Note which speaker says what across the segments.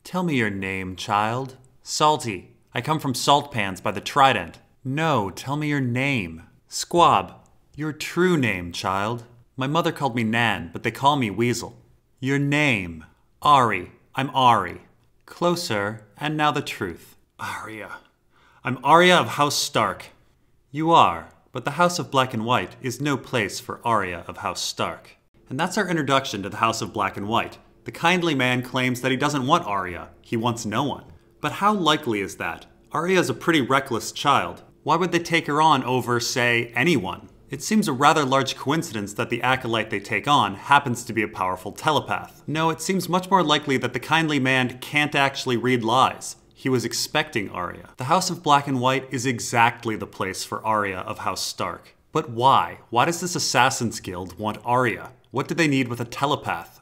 Speaker 1: Tell me your name, child. Salty. I come from Salt Pans by the Trident. No, tell me your name. Squab. Your true name, child. My mother called me Nan, but they call me Weasel. Your name. Ari. I'm Ari. Closer, and now the truth. Arya. I'm Arya of House Stark. You are, but the House of Black and White is no place for Arya of House Stark. And that's our introduction to the House of Black and White. The kindly man claims that he doesn't want Arya. He wants no one. But how likely is that? Arya is a pretty reckless child. Why would they take her on over, say, anyone? It seems a rather large coincidence that the acolyte they take on happens to be a powerful telepath. No, it seems much more likely that the kindly man can't actually read lies. He was expecting Arya. The House of Black and White is exactly the place for Arya of House Stark. But why? Why does this Assassin's Guild want Arya? What do they need with a telepath?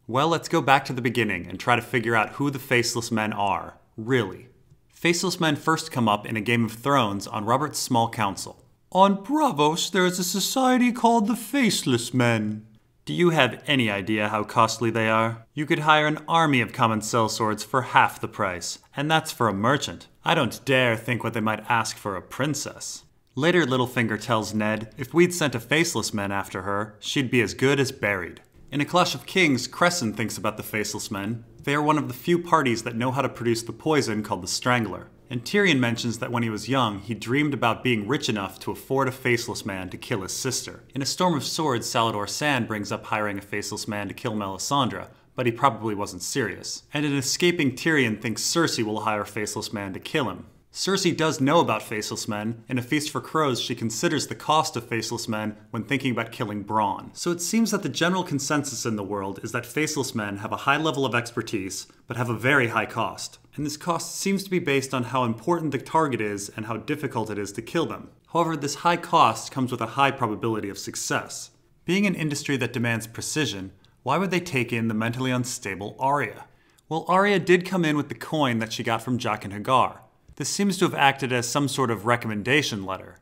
Speaker 1: Well, let's go back to the beginning and try to figure out who the Faceless Men are, really. Faceless Men first come up in a Game of Thrones on Robert's small council. On Braavos, there is a society called the Faceless Men. Do you have any idea how costly they are? You could hire an army of common sellswords for half the price, and that's for a merchant. I don't dare think what they might ask for a princess. Later, Littlefinger tells Ned if we'd sent a Faceless Men after her, she'd be as good as buried. In A Clash of Kings, Cresson thinks about the Faceless Men. They are one of the few parties that know how to produce the poison called the Strangler. And Tyrion mentions that when he was young, he dreamed about being rich enough to afford a Faceless Man to kill his sister. In A Storm of Swords, Salladhor Saan brings up hiring a Faceless Man to kill Melisandre, but he probably wasn't serious. And an escaping Tyrion thinks Cersei will hire a Faceless Man to kill him. Cersei does know about Faceless Men. In A Feast for Crows, she considers the cost of Faceless Men when thinking about killing Bronn. So it seems that the general consensus in the world is that Faceless Men have a high level of expertise, but have a very high cost. And this cost seems to be based on how important the target is and how difficult it is to kill them. However, this high cost comes with a high probability of success. Being an industry that demands precision, why would they take in the mentally unstable Arya? Well, Arya did come in with the coin that she got from Jaqen H'ghar. This seems to have acted as some sort of recommendation letter.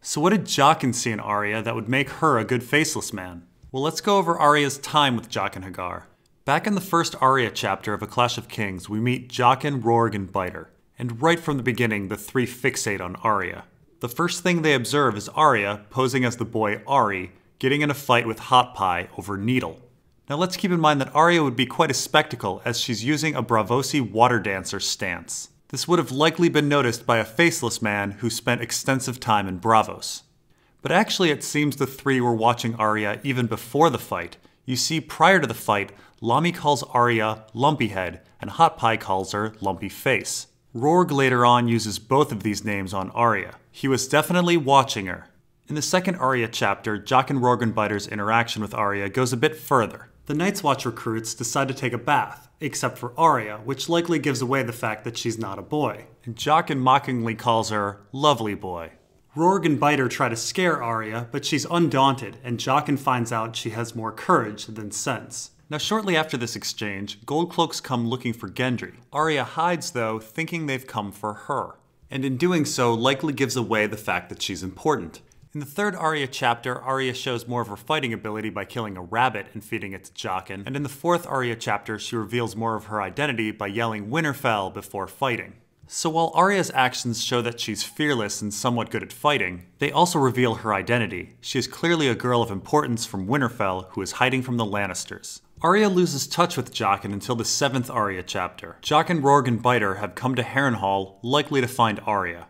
Speaker 1: So what did Jaqen see in Arya that would make her a good Faceless Man? Well, let's go over Arya's time with Jaqen H'ghar. Back in the first Arya chapter of A Clash of Kings, we meet Jaqen, Roarg, and Biter. And right from the beginning, the three fixate on Arya. The first thing they observe is Arya, posing as the boy Ari, getting in a fight with Hot Pie over Needle. Now let's keep in mind that Arya would be quite a spectacle as she's using a Braavosi water dancer stance. This would have likely been noticed by a Faceless Man who spent extensive time in Braavos. But actually it seems the three were watching Arya even before the fight. You see, prior to the fight, Lami calls Arya Lumpy Head, and Hot Pie calls her Lumpy Face. Roarg later on uses both of these names on Arya. He was definitely watching her. In the second Arya chapter, Jaqen, Roarg, and Biter's interaction with Arya goes a bit further. The Night's Watch recruits decide to take a bath, except for Arya, which likely gives away the fact that she's not a boy. And Jaqen mockingly calls her Lovely Boy. Roarg and Biter try to scare Arya, but she's undaunted, and Jaqen finds out she has more courage than sense. Now shortly after this exchange, Goldcloaks come looking for Gendry. Arya hides though, thinking they've come for her. And in doing so, likely gives away the fact that she's important. In the third Arya chapter, Arya shows more of her fighting ability by killing a rabbit and feeding it to Jaqen, and in the fourth Arya chapter, she reveals more of her identity by yelling Winterfell before fighting. So while Arya's actions show that she's fearless and somewhat good at fighting, they also reveal her identity. She is clearly a girl of importance from Winterfell who is hiding from the Lannisters. Arya loses touch with Jaqen until the 7th Arya chapter. Jaqen, Roarg, and Biter have come to Harrenhal, likely to find Arya.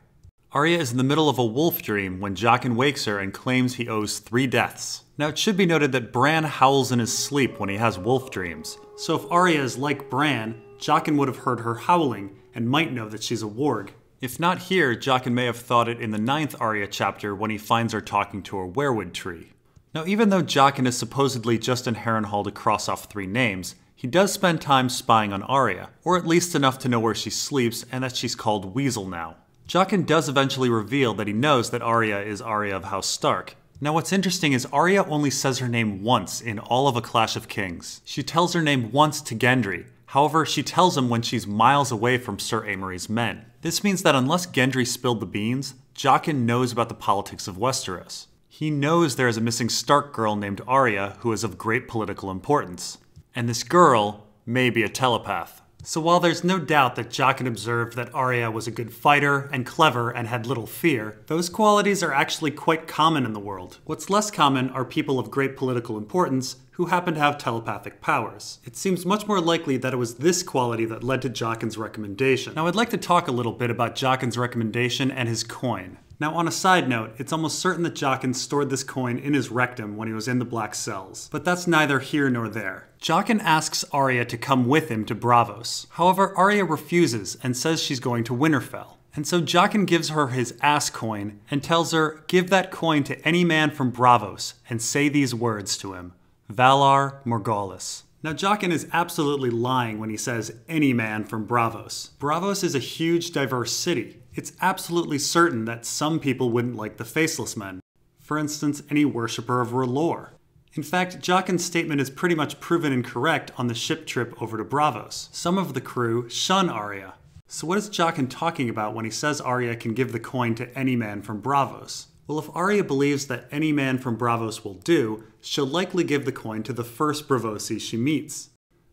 Speaker 1: Arya is in the middle of a wolf dream when Jaqen wakes her and claims he owes 3 deaths. Now it should be noted that Bran howls in his sleep when he has wolf dreams. So if Arya is like Bran, Jaqen would have heard her howling and might know that she's a warg. If not here, Jaqen may have thought it in the 9th Arya chapter when he finds her talking to a weirwood tree. Now even though Jaqen is supposedly just in Harrenhal to cross off 3 names, he does spend time spying on Arya, or at least enough to know where she sleeps and that she's called Weasel now. Jaqen does eventually reveal that he knows that Arya is Arya of House Stark. Now what's interesting is Arya only says her name once in all of A Clash of Kings. She tells her name once to Gendry. However, she tells him when she's miles away from Sir Amory's men. This means that unless Gendry spilled the beans, Jaqen knows about the politics of Westeros. He knows there is a missing Stark girl named Arya who is of great political importance. And this girl may be a telepath. So while there's no doubt that Jaqen observed that Arya was a good fighter and clever and had little fear, those qualities are actually quite common in the world. What's less common are people of great political importance who happen to have telepathic powers. It seems much more likely that it was this quality that led to Jaqen's recommendation. Now I'd like to talk a little bit about Jaqen's recommendation and his coin. Now on a side note, it's almost certain that Jaqen stored this coin in his rectum when he was in the Black Cells. But that's neither here nor there. Jaqen asks Arya to come with him to Braavos. However, Arya refuses and says she's going to Winterfell. And so Jaqen gives her his ass coin and tells her, give that coin to any man from Braavos and say these words to him. Valar Morghulis. Now Jaqen is absolutely lying when he says any man from Braavos. Braavos is a huge, diverse city. It's absolutely certain that some people wouldn't like the Faceless Men. For instance, any worshipper of R'hllor. In fact, Jaqen's statement is pretty much proven incorrect on the ship trip over to Braavos. Some of the crew shun Arya. So what is Jaqen talking about when he says Arya can give the coin to any man from Braavos? Well, if Arya believes that any man from Braavos will do, she'll likely give the coin to the first Braavosi she meets.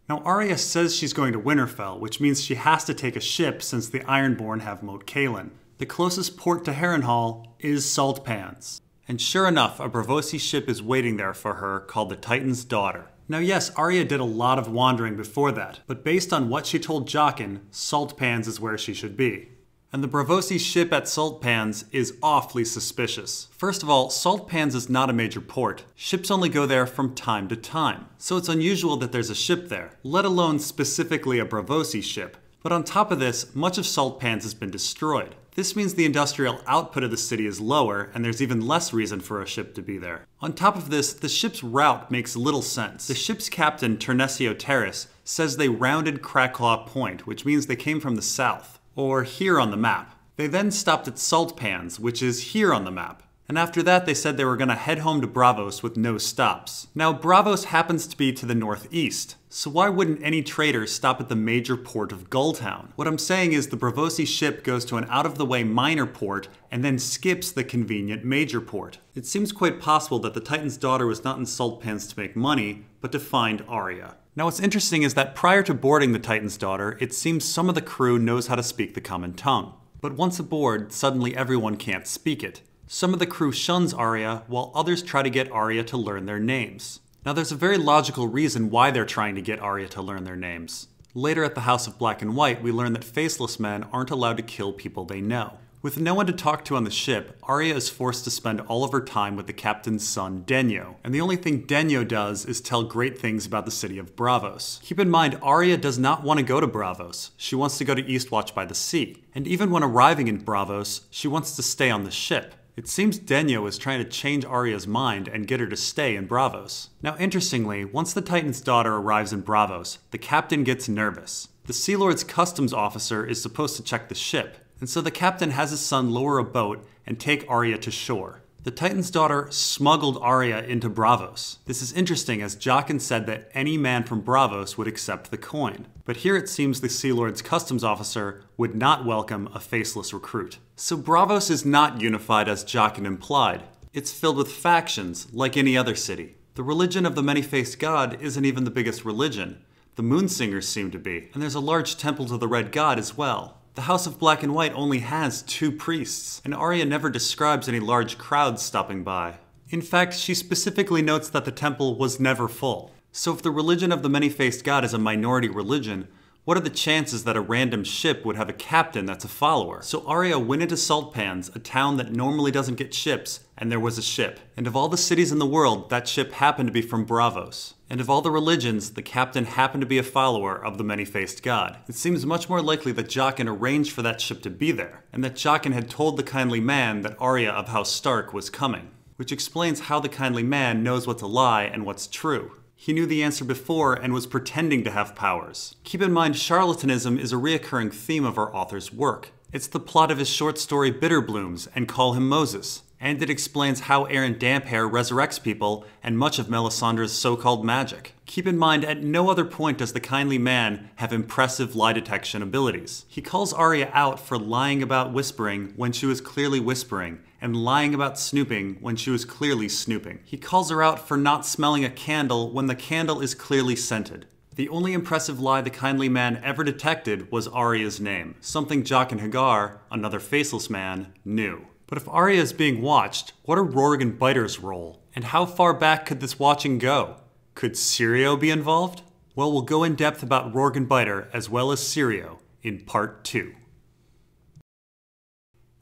Speaker 1: Now Arya says she's going to Winterfell, which means she has to take a ship since the Ironborn have Moat Cailin. The closest port to Harrenhal is Salt Pans. And sure enough, a Braavosi ship is waiting there for her called the Titan's Daughter. Now yes, Arya did a lot of wandering before that, but based on what she told Jaqen, Salt Pans is where she should be. And the Braavosi ship at Salt Pans is awfully suspicious. First of all, Salt Pans is not a major port. Ships only go there from time to time. So it's unusual that there's a ship there, let alone specifically a Braavosi ship. But on top of this, much of Salt Pans has been destroyed. This means the industrial output of the city is lower, and there's even less reason for a ship to be there. On top of this, the ship's route makes little sense. The ship's captain, Ternesio Terrace, says they rounded Cracklaw Point, which means they came from the south. Or here on the map. They then stopped at Salt Pans, which is here on the map. And after that they said they were going to head home to Braavos with no stops. Now Braavos happens to be to the northeast, so why wouldn't any trader stop at the major port of Gulltown? What I'm saying is the Braavosi ship goes to an out-of-the-way minor port and then skips the convenient major port. It seems quite possible that the Titan's Daughter was not in Salt Pans to make money, but to find Arya. Now what's interesting is that prior to boarding the Titan's Daughter, it seems some of the crew knows how to speak the common tongue. But once aboard, suddenly everyone can't speak it. Some of the crew shuns Arya, while others try to get Arya to learn their names. Now there's a very logical reason why they're trying to get Arya to learn their names. Later at the House of Black and White, we learn that Faceless Men aren't allowed to kill people they know. With no one to talk to on the ship, Arya is forced to spend all of her time with the captain's son, Denyo. And the only thing Denyo does is tell great things about the city of Braavos. Keep in mind, Arya does not want to go to Braavos. She wants to go to Eastwatch by the Sea. And even when arriving in Braavos, she wants to stay on the ship. It seems Denyo is trying to change Arya's mind and get her to stay in Braavos. Now interestingly, once the Titan's Daughter arrives in Braavos, the captain gets nervous. The Sea Lord's customs officer is supposed to check the ship. And so the captain has his son lower a boat and take Arya to shore. The Titan's Daughter smuggled Arya into Braavos. This is interesting as Jaqen said that any man from Braavos would accept the coin. But here it seems the Sea Lord's customs officer would not welcome a faceless recruit. So Braavos is not unified as Jaqen implied. It's filled with factions like any other city. The religion of the many-faced god isn't even the biggest religion. The Moonsingers seem to be, and there's a large temple to the Red God as well. The House of Black and White only has 2 priests, and Arya never describes any large crowds stopping by. In fact, she specifically notes that the temple was never full. So if the religion of the many-faced god is a minority religion, what are the chances that a random ship would have a captain that's a follower? So Arya went into Salt Pans, a town that normally doesn't get ships, and there was a ship. And of all the cities in the world, that ship happened to be from Braavos. And of all the religions, the captain happened to be a follower of the many-faced god. It seems much more likely that Jaqen arranged for that ship to be there, and that Jaqen had told the kindly man that Arya of House Stark was coming. Which explains how the kindly man knows what's a lie and what's true. He knew the answer before and was pretending to have powers. Keep in mind, charlatanism is a reoccurring theme of our author's work. It's the plot of his short story Bitterblooms and Call Him Moses. And it explains how Aaron Damphair resurrects people and much of Melisandre's so-called magic. Keep in mind, at no other point does the kindly man have impressive lie detection abilities. He calls Arya out for lying about whispering when she was clearly whispering, and lying about snooping when she was clearly snooping. He calls her out for not smelling a candle when the candle is clearly scented. The only impressive lie the kindly man ever detected was Arya's name, something Jock and Hagar, another faceless man, knew. But if Arya is being watched, what are Rorg and Biter's role? And how far back could this watching go? Could Syrio be involved? Well, we'll go in depth about Rorg and Biter as well as Syrio in Part 2.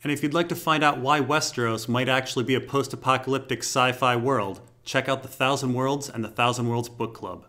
Speaker 1: And if you'd like to find out why Westeros might actually be a post-apocalyptic sci-fi world, check out the Thousand Worlds and the Thousand Worlds Book Club.